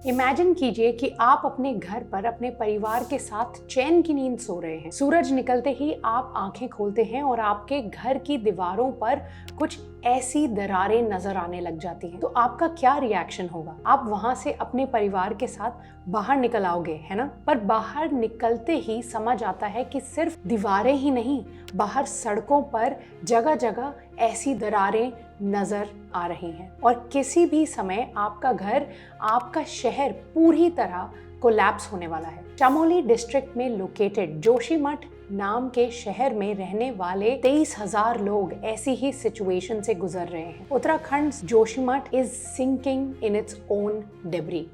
Imagine कीजिए कि आप अपने घर पर अपने परिवार के साथ चैन की नींद सो रहे हैं। सूरज निकलते ही आप आंखें खोलते हैं और आपके घर की दीवारों पर कुछ ऐसी दरारें नजर आने लग जाती हैं। तो आपका क्या रिएक्शन होगा? आप वहां से अपने परिवार के साथ बाहर निकल आओगे, है ना? पर बाहर निकलते ही समझ आता है कि सिर्फ दीवारें ही नहीं, बाहर सड़कों पर जगह जगह ऐसी दरारें नजर आ रही हैं और किसी भी समय आपका घर, आपका शहर पूरी तरह कोलैप्स होने वाला है। चमोली डिस्ट्रिक्ट में लोकेटेड जोशीमठ नाम के शहर में रहने वाले 23,000 लोग ऐसी ही सिचुएशन से गुजर रहे हैं। Uttarakhand Joshimath is sinking in its own debris.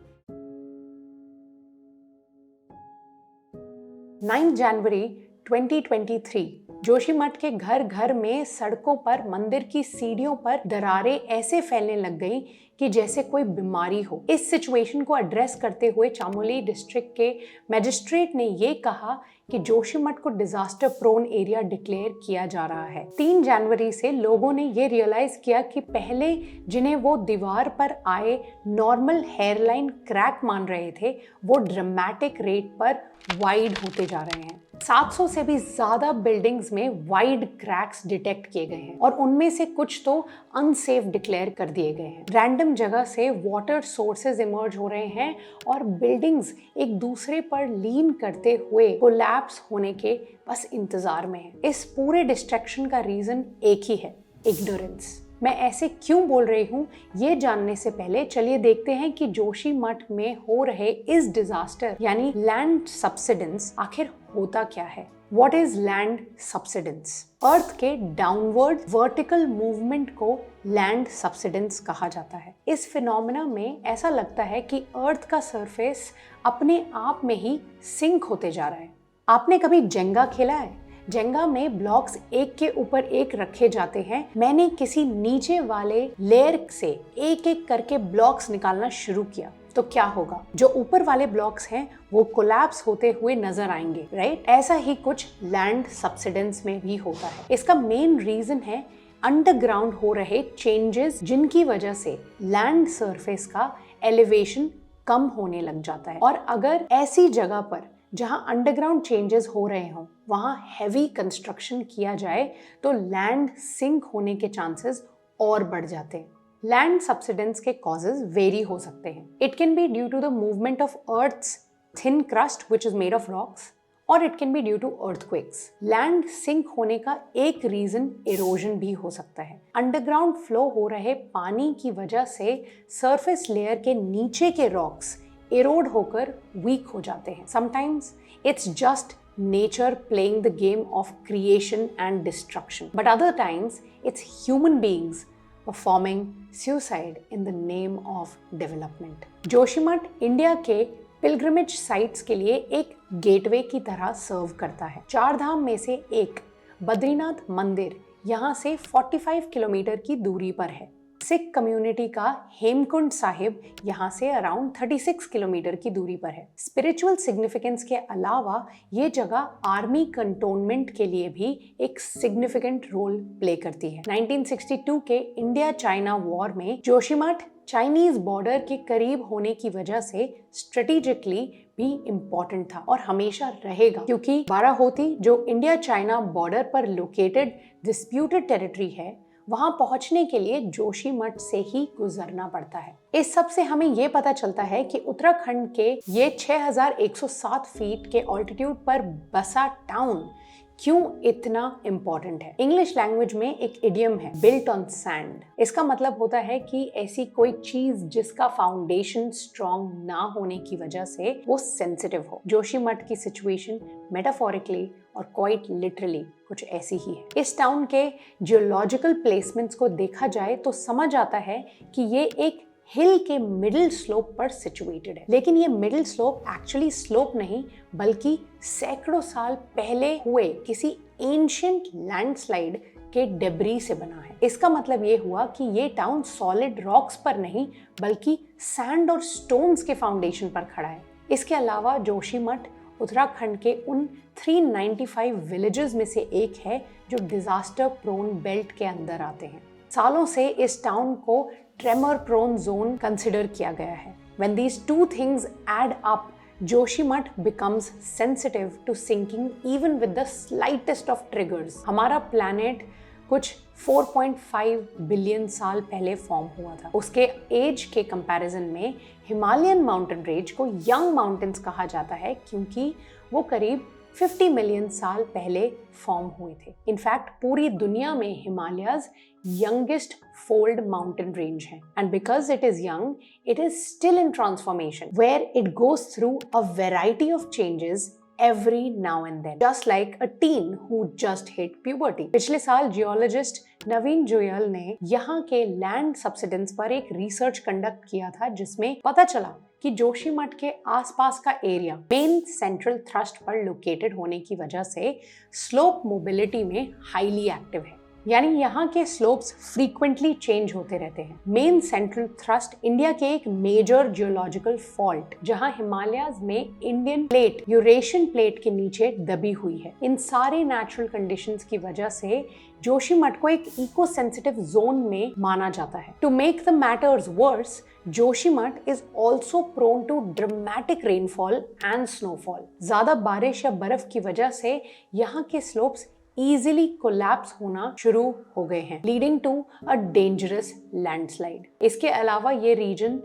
9 जनवरी 2023 जोशीमठ के घर घर में, सड़कों पर, मंदिर की सीढ़ियों पर दरारें ऐसे फैलने लग गई कि जैसे कोई बीमारी हो। इस सिचुएशन को एड्रेस करते हुए चमोली डिस्ट्रिक्ट के मजिस्ट्रेट ने ये कहा कि जोशीमठ को डिजास्टर प्रोन एरिया डिक्लेयर किया जा रहा है। 3 जनवरी से लोगों ने ये रियलाइज किया कि पहले जिन्हें वो दीवार पर आए नॉर्मल हेयरलाइन क्रैक मान रहे थे, वो ड्रामेटिक रेट पर वाइड होते जा रहे हैं। 700 से भी ज्यादा बिल्डिंग्स में वाइड क्रैक्स डिटेक्ट किए गए हैं और उनमें से कुछ तो अनसेफ डिक्लेयर कर दिए गए हैं। रैंडम जगह से वाटर सोर्सेज इमर्ज हो रहे हैं और बिल्डिंग्स एक दूसरे पर लीन करते हुए कोलैप्स होने के बस इंतजार में है। इस पूरे डिस्ट्रैक्शन का रीजन एक ही है, इग्नोरेंस। मैं ऐसे क्यों बोल रही हूँ, ये जानने से पहले चलिए देखते हैं कि जोशीमठ में हो रहे इस डिजास्टर यानी लैंड सब्सिडेंस आखिर होता क्या है। What is land subsidence? अर्थ के डाउनवर्ड वर्टिकल मूवमेंट को लैंड सब्सिडेंस कहा जाता है। इस फिनोमेना में ऐसा लगता है कि अर्थ का सरफेस अपने आप में ही सिंक होते जा रहा है। आपने कभी जेंगा खेला है? जेंगा में ब्लॉक्स एक के ऊपर एक रखे जाते हैं। मैंने किसी नीचे वाले लेयर से एक एक करके ब्लॉक्स निकालना शुरू किया तो क्या होगा? जो ऊपर वाले ब्लॉक्स हैं वो कोलैप्स होते हुए नजर आएंगे, राइट? ऐसा ही कुछ लैंड सब्सिडेंस में भी होता है। इसका मेन रीजन है अंडरग्राउंड हो रहे चेंजेस, जिनकी वजह से लैंड सरफेस का एलिवेशन कम होने लग जाता है। और अगर ऐसी जगह पर जहां अंडरग्राउंड चेंजेस हो रहे हों वहां हैवी कंस्ट्रक्शन किया जाए तो लैंड सिंक होने के चांसेस और बढ़ जाते हैं। लैंड सब्सिडेंस के कॉजेज वेरी हो सकते हैं। It can be due to the movement of earth's thin crust which is made of rocks, और it can be due to earthquakes. Land sink होने का एक रीजन इरोजन भी हो सकता है। अंडरग्राउंड फ्लो हो रहे पानी की वजह से सरफेस लेयर के नीचे के रॉक्स इरोड होकर वीक हो जाते हैं। Sometimes it's just nature playing the game of creation and destruction, but other times it's human beings performing suicide in the name of development. Joshimath India के पिलग्रिमेज साइट्स के लिए एक गेटवे की तरह सर्व करता है। 4 धाम में से एक बद्रीनाथ मंदिर यहाँ से 45 किलोमीटर की दूरी पर है। सिख कम्युनिटी का हेमकुंड साहिब यहाँ से अराउंड 36 किलोमीटर की दूरी पर है। स्पिरिचुअल सिग्निफिकेंस के अलावा ये जगह आर्मी कंटोनमेंट के लिए भी एक सिग्निफिकेंट रोल प्ले करती है। 1962 के इंडिया चाइना वॉर में जोशीमठ चाइनीज बॉर्डर के करीब होने की वजह से स्ट्रेटेजिकली भी इम्पोर्टेंट था और हमेशा रहेगा, क्योंकि बाराहोती जो इंडिया चाइना बॉर्डर पर लोकेटेड डिस्प्यूटेड टेरिटरी है, वहां पहुंचने के लिए जोशीमठ से ही गुजरना पड़ता है। इस सब से हमें ये पता चलता है कि उत्तराखंड के ये 6107 फीट के ऑल्टीट्यूड पर बसा टाउन क्यों इतना इम्पोर्टेंट है। इंग्लिश लैंग्वेज में एक इडियम है, बिल्ट ऑन सैंड। इसका मतलब होता है कि ऐसी कोई चीज जिसका फाउंडेशन स्ट्रॉन्ग ना होने की वजह से वो सेंसिटिव हो। जोशीमठ की सिचुएशन मेटाफोरिकली और क्वाइट लिटरली कुछ ऐसी ही है। इस टाउन के जियोलॉजिकल प्लेसमेंट्स को देखा जाए तो समझ आता है कि ये एक हिल के मिडिल स्लोप पर सिचुएटेड है, लेकिन ये मिडिल स्लोप एक्चुअली स्लोप नहीं बल्कि सैकड़ों साल पहले हुए किसी एंशिएंट लैंडस्लाइड के डेब्री से बना है। इसका मतलब ये हुआ कि ये टाउन सॉलिड रॉक्स पर नहीं बल्कि सैंड और स्टोन्स के फाउंडेशन पर खड़ा है। इसके अलावा जोशीमठ उत्तराखंड के उन 395 विलेजेस में से एक है जो डिजास्टर प्रोन बेल्ट के अंदर आते हैं। सालों से इस टाउन को ट्रेमर प्रोन जोन कंसिडर किया गया है। When these two things add up, Joshimath becomes sensitive to sinking even with the slightest of triggers. हमारा planet कुछ 4.5 बिलियन साल पहले फॉर्म हुआ था। उसके एज के कंपैरिजन में हिमालयन माउंटेन रेंज को यंग माउंटेन्स कहा जाता है क्योंकि वो करीब 50 मिलियन साल पहले फॉर्म हुए थे। इनफैक्ट पूरी दुनिया में Himalayas youngest fold mountain range है, and because it is young, it is still in transformation, where it goes through a variety of changes every now and then, just like a teen who just hit puberty. पिछले साल geologist नवीन Joel ने यहाँ के land subsidence पर एक research conduct किया था जिसमें पता चला कि जोशीमठ के आसपास का एरिया मेन सेंट्रल थ्रस्ट पर लोकेटेड होने की वजह से स्लोप मोबिलिटी में हाईली एक्टिव है, यानी यहाँ के स्लोप्स फ्रीक्वेंटली चेंज होते रहते हैं। मेन सेंट्रल थ्रस्ट इंडिया के एक मेजर जियोलॉजिकल फॉल्ट जहाँ हिमालयाज में इंडियन प्लेट यूरेशियन प्लेट के नीचे दबी हुई है। इन सारे नेचुरल कंडीशंस की वजह से जोशीमठ को एक इको सेंसिटिव जोन में माना जाता है। To make the matters worse, Joshimath is also prone to dramatic rainfall and snowfall. ज्यादा बारिश या बर्फ की वजह से यहाँ के स्लोप्स easily कोलैप्स होना शुरू हो गए हैं, leading to a dangerous landslide. इसके अलावा ये रीजन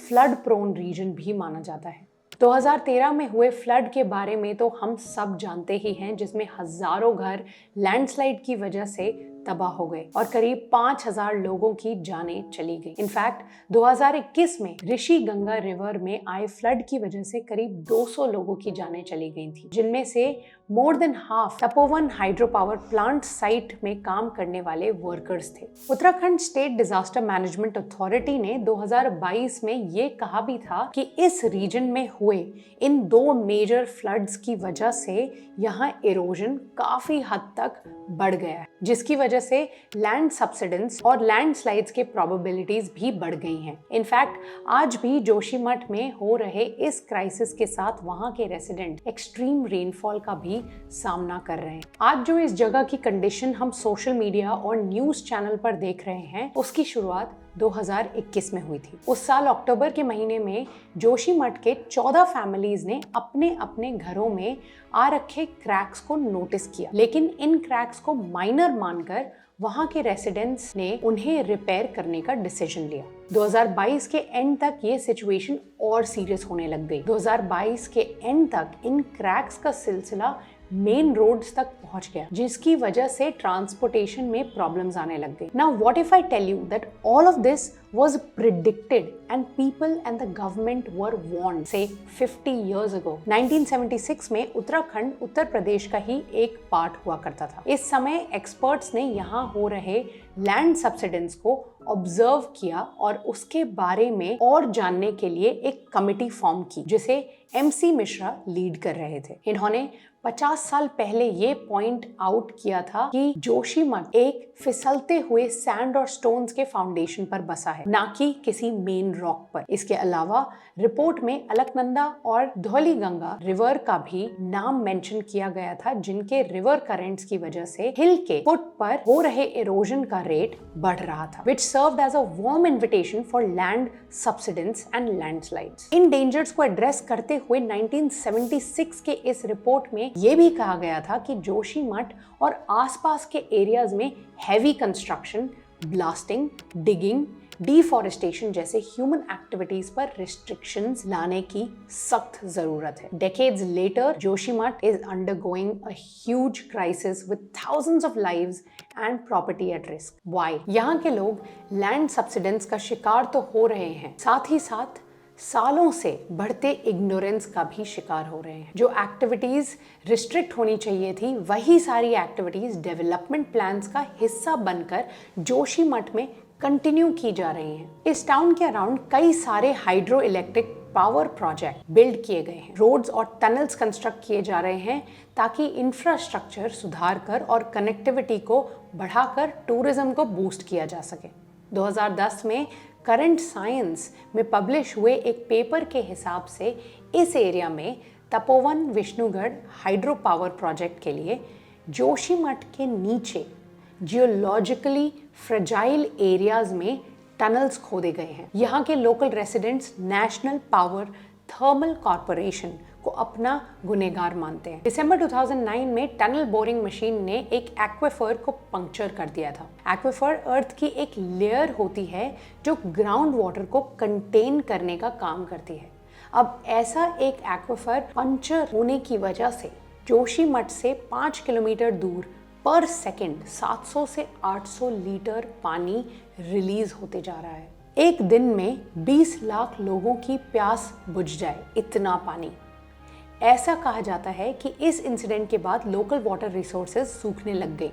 फ्लड प्रोन रीजन भी माना जाता है। 2013 में हुए फ्लड के बारे में तो हम सब जानते ही हैं, जिसमें हजारों घर लैंडस्लाइड की वजह से तबाह हो गए और करीब 5000 लोगों की जानें चली गई। इनफैक्ट 2021 में ऋषि गंगा रिवर में आए फ्लड की वजह से करीब 200 लोगों की जानें चली गई थी, जिनमें से more than half Tapovan hydro power plant site में काम करने वाले वर्कर्स थे। Uttarakhand state disaster management authority ने 2022 में ये कहा भी था कि इस रीजन में हुए इन 2 मेजर फ्लड्स की वजह से यहाँ इरोजन काफी हद तक बढ़ गया है, जिसकी वजह से लैंड सब्सिडेंस और लैंडस्लाइड्स के प्रोबेबिलिटीज भी बढ़ गई हैं। इनफैक्ट आज भी जोशीमठ में हो रहे इस क्राइसिस के साथ वहां के रेसिडेंट एक्सट्रीम रेनफॉल का भी सामना कर रहे हैं। आज जो इस जगह की कंडीशन हम सोशल मीडिया और न्यूज चैनल पर देख रहे हैं, उसकी शुरुआत 2021 में हुई थी। उस साल अक्टूबर के महीने में जोशीमठ के 14 फैमिलीज ने अपने अपने घरों में आ रखे क्रैक्स को नोटिस किया, लेकिन इन क्रैक्स को माइनर मानकर वहां के रेसिडेंट्स ने उन्हें रिपेयर करने का डिसीजन लिया। 2022 के एंड तक ये सिचुएशन और सीरियस होने लग गई। 2022 के एंड तक इन क्रैक्स का सिलसिला मेन रोड्स तक पहुंच गया, जिसकी वजह से ट्रांसपोर्टेशन में प्रॉब्लम्स आने लग गई। Now what if I tell you that all of this was predicted and people and the government were warned, say 50 years ago. 1976 में उत्तराखंड उत्तर प्रदेश का ही एक पार्ट हुआ करता था। इस समय एक्सपर्ट्स ने यहाँ हो रहे लैंड सब्सिडेंस को ऑब्जर्व किया और उसके बारे में और जानने के लिए एक कमिटी फॉर्म की, जिसे MC मिश्रा लीड कर रहे थे। इन्होंने 50 साल पहले ये पॉइंट आउट किया था कि जोशीमठ एक फिसलते हुए सैंड और स्टोन्स के फाउंडेशन पर बसा है, ना कि किसी मेन रॉक पर। इसके अलावा रिपोर्ट में अलकनंदा और धौलीगंगा रिवर का भी नाम मेंशन किया गया था, जिनके रिवर करेंट्स की वजह से हिल के फुट पर हो रहे इरोजन का रेट बढ़ रहा था, which served as a warm invitation for land subsidence and landslides. In dangers को एड्रेस करते हुए 1976 के इस रिपोर्ट में ये भी कहा गया था कि जोशीमठ और आसपास के एरियाज में heavy construction, blasting, digging, deforestation जैसे ह्यूमन एक्टिविटीज पर रिस्ट्रिक्शंस लाने की सख्त जरूरत है। Decades later, Joshimath is undergoing a huge crisis with thousands of lives and property at risk. Why? यहाँ के लोग लैंड सब्सिडेंस का शिकार तो हो रहे हैं, साथ ही साथ सालों से बढ़ते इग्नोरेंस का भी शिकार हो रहे हैं। जो एक्टिविटीज रिस्ट्रिक्ट होनी चाहिए थी, वही सारी एक्टिविटीज डेवलपमेंट प्लान्स का हिस्सा बनकर जोशीमठ में कंटिन्यू की जा रही हैं। इस टाउन के अराउंड कई सारे hydro electric power project build किए गए हैं, रोड्स और टनल्स कंस्ट्रक्ट किए जा रहे हैं ताकि इंफ्रास्ट्रक्चर सुधार कर और कनेक्टिविटी को बढ़ाकर टूरिज्म को बूस्ट किया जा सके। 2010 में करंट साइंस में पब्लिश हुए एक पेपर के हिसाब से इस एरिया में Tapovan Vishnugarh hydro power project के लिए जोशीमठ के नीचे जियोलॉजिकली फ्रेजाइल एरियाज में टनल्स खोदे गए हैं। यहाँ के local residents national power thermal corporation को अपना गुनहगार मानते हैं। दिसंबर 2009 में टनल बोरिंग मशीन ने एक एक्वेफर को पंक्चर कर दिया था। एक्वेफर अर्थ की एक लेयर होती है जो ग्राउंड वाटर को कंटेन करने का काम करती है। अब ऐसा एक एक्वेफर पंक्चर होने की वजह से जोशीमठ से 5 किलोमीटर दूर पर सेकंड 700 से 800 लीटर पानी रिलीज होते जा रहा है। एक दिन में 20 लाख लोगों की प्यास बुझ जाए, इतना पानी। ऐसा कहा जाता है कि इस इंसिडेंट के बाद लोकल वाटर रिसोर्सेज सूखने लग गए।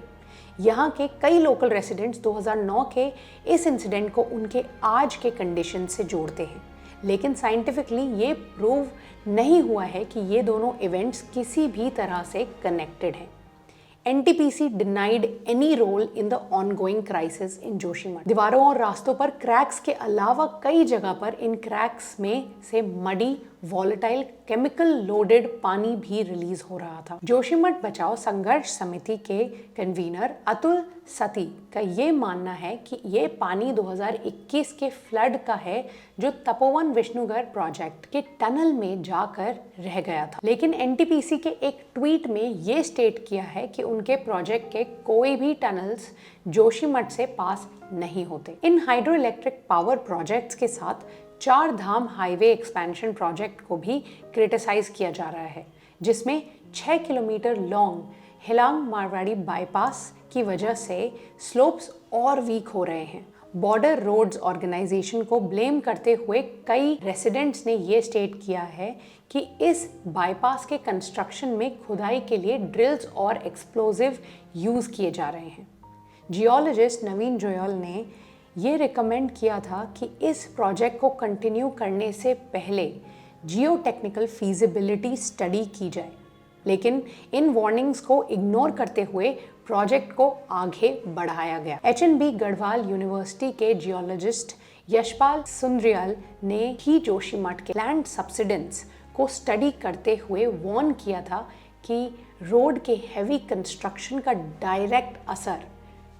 यहाँ के कई लोकल रेसिडेंट्स 2009 के इस इंसिडेंट को उनके आज के कंडीशन से जोड़ते हैं, लेकिन साइंटिफिकली ये प्रूव नहीं हुआ है कि ये दोनों इवेंट्स किसी भी तरह से कनेक्टेड हैं। NTPC denied any role in the ongoing crisis in Joshimath. दीवारों और रास्तों पर क्रैक्स के अलावा कई जगह पर इन क्रैक्स में से मडी वॉलेटाइल केमिकल लोडेड पानी भी रिलीज हो रहा था। जोशीमठ बचाओ संघर्ष समिति के कन्वीनर अतुल सती का ये मानना है कि ये पानी 2021 के फ्लड का है जो तपोवन विष्णुगढ़ प्रोजेक्ट के टनल में जाकर रह गया था। लेकिन NTPC के एक ट्वीट में ये स्टेट किया है कि उनके प्रोजेक्ट के कोई भी टनल्स जोशीमठ से पास नहीं होते। इन हाइड्रो इलेक्ट्रिक पावर प्रोजेक्ट्स के साथ 4 धाम हाईवे एक्सपेंशन प्रोजेक्ट को भी क्रिटिसाइज किया जा रहा है, जिसमें 6 किलोमीटर लॉन्ग हिलांग मारवाड़ी बाईपास की वजह से स्लोप्स और वीक हो रहे हैं। बॉर्डर रोड्स ऑर्गेनाइजेशन को ब्लेम करते हुए कई रेसिडेंट्स ने ये स्टेट किया है कि इस बाईपास के कंस्ट्रक्शन में खुदाई के लिए ड्रिल्स और एक्सप्लोजिव यूज़ किए जा रहे हैं। जियोलॉजिस्ट नवीन जोयल ने ये रिकमेंड किया था कि इस प्रोजेक्ट को कंटिन्यू करने से पहले जियो टेक्निकल फीजिबिलिटी स्टडी की जाए, लेकिन इन वार्निंग्स को इग्नोर करते हुए प्रोजेक्ट को आगे बढ़ाया गया। HNB गढ़वाल यूनिवर्सिटी के जियोलॉजिस्ट यशपाल सुंद्रियाल ने ही जोशीमठ के लैंड सब्सिडेंस को स्टडी करते हुए वार्न किया था कि रोड के हैवी कंस्ट्रक्शन का डायरेक्ट असर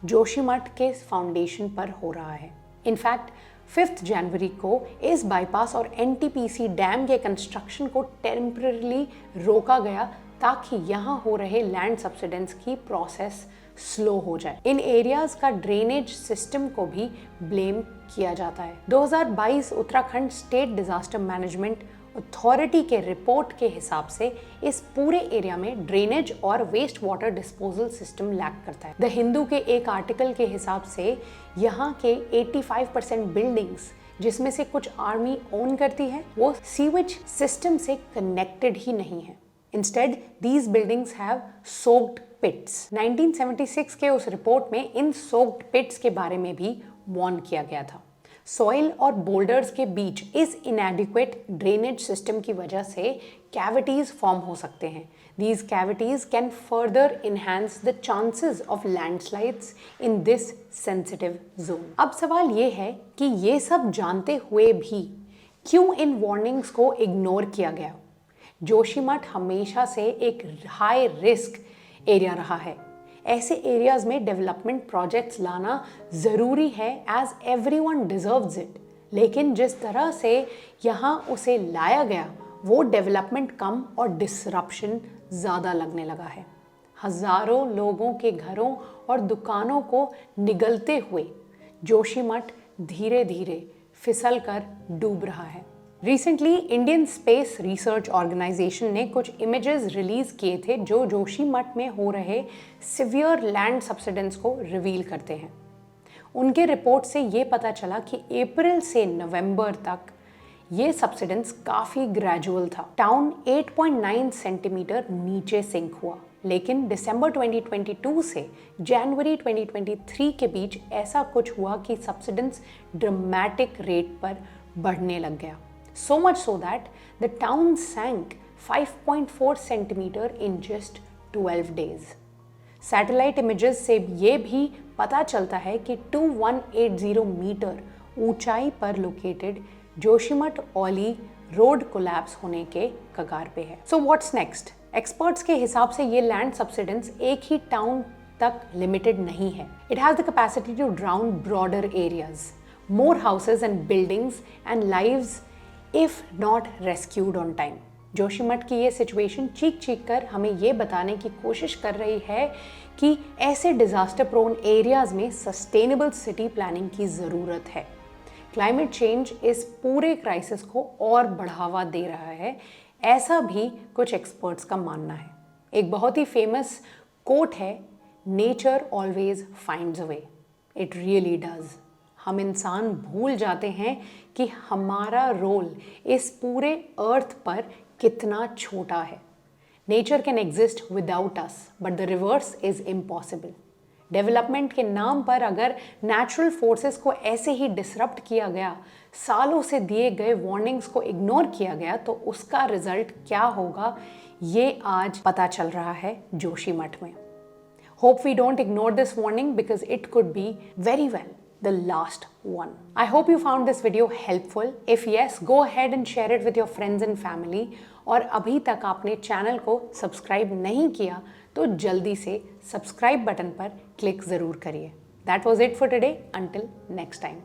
जोशीमठ के फाउंडेशन पर हो रहा है। इनफैक्ट 5 जनवरी को इस बाईपास और NTPC डैम के कंस्ट्रक्शन को टेम्पररीली रोका गया ताकि यहाँ हो रहे लैंड सब्सिडेंस की प्रोसेस स्लो हो जाए। इन एरियाज का ड्रेनेज सिस्टम को भी ब्लेम किया जाता है। 2022 Uttarakhand state disaster management authority के रिपोर्ट के हिसाब से इस पूरे एरिया में ड्रेनेज और waste water disposal system lack करता है। द हिंदू के एक आर्टिकल के हिसाब से यहाँ के 85% बिल्डिंग्स, जिसमें से कुछ आर्मी ओन करती है, वो सीवेज सिस्टम से कनेक्टेड ही नहीं है। Instead these buildings have soaked pits. 1976 के उस रिपोर्ट में इन सोक्ड पिट्स के बारे में भी वार्न किया गया था। सॉइल और बोल्डर्स के बीच इस इनएडिक्वेट ड्रेनेज सिस्टम की वजह से कैविटीज फॉर्म हो सकते हैं। These cavities can further enhance the chances of landslides in this sensitive zone. अब सवाल ये है कि ये सब जानते हुए भी क्यों इन वार्निंग्स को इग्नोर किया गया। जोशीमठ हमेशा से एक हाई रिस्क एरिया रहा है। ऐसे एरियाज में डेवलपमेंट प्रोजेक्ट्स लाना ज़रूरी है, एज एवरीवन डिजर्व्स इट, लेकिन जिस तरह से यहाँ उसे लाया गया वो डेवलपमेंट कम और डिसरप्शन ज़्यादा लगने लगा है। हज़ारों लोगों के घरों और दुकानों को निगलते हुए जोशीमठ धीरे धीरे फिसल कर डूब रहा है। Recently Indian space research organisation ने कुछ इमेजेस रिलीज किए थे जो जोशीमठ में हो रहे सिवियर लैंड सब्सिडेंस को रिवील करते हैं। उनके रिपोर्ट से ये पता चला कि अप्रैल से नवंबर तक ये सब्सिडेंस काफ़ी ग्रेजुअल था। टाउन 8.9 सेंटीमीटर नीचे सिंक हुआ, लेकिन दिसंबर 2022 से जनवरी 2023 के बीच ऐसा कुछ हुआ कि सब्सिडेंस ड्रामेटिक रेट पर बढ़ने लग गया। So much so that the town sank 5.4 centimeter in just 12 days. Satellite images से ये भी पता चलता है कि 2180 मीटर ऊंचाई पर located Joshimath Auli road collapse होने के कगार पे है। So what's next? एक्सपर्ट्स के हिसाब से ये लैंड सब्सिडेंस एक ही टाउन तक लिमिटेड नहीं है। It has the capacity to drown broader areas. more houses and buildings and lives if not rescued on time. Joshimath की ये सिचुएशन चीख चीख कर हमें ये बताने की कोशिश कर रही है कि ऐसे डिजास्टर प्रोन एरियाज में सस्टेनेबल सिटी प्लानिंग की ज़रूरत है। क्लाइमेट चेंज इस पूरे क्राइसिस को और बढ़ावा दे रहा है, ऐसा भी कुछ एक्सपर्ट्स का मानना है। एक बहुत ही फेमस कोट है, nature always finds a way. It really does. हम इंसान भूल जाते हैं कि हमारा रोल इस पूरे अर्थ पर कितना छोटा है। Nature can exist without us, but the reverse is impossible. Development के नाम पर अगर नेचुरल फोर्सेस को ऐसे ही डिसरप्ट किया गया, सालों से दिए गए वार्निंग्स को इग्नोर किया गया, तो उसका रिजल्ट क्या होगा ये आज पता चल रहा है जोशीमठ में। Hope we don't ignore this warning because it could be very well the last one. I hope you found this video helpful. If yes, go ahead and share it with your friends and family. और अभी तक आपने channel को subscribe नहीं किया तो जल्दी से सब्सक्राइब बटन पर क्लिक ज़रूर करिए। That was it for today. Until next time.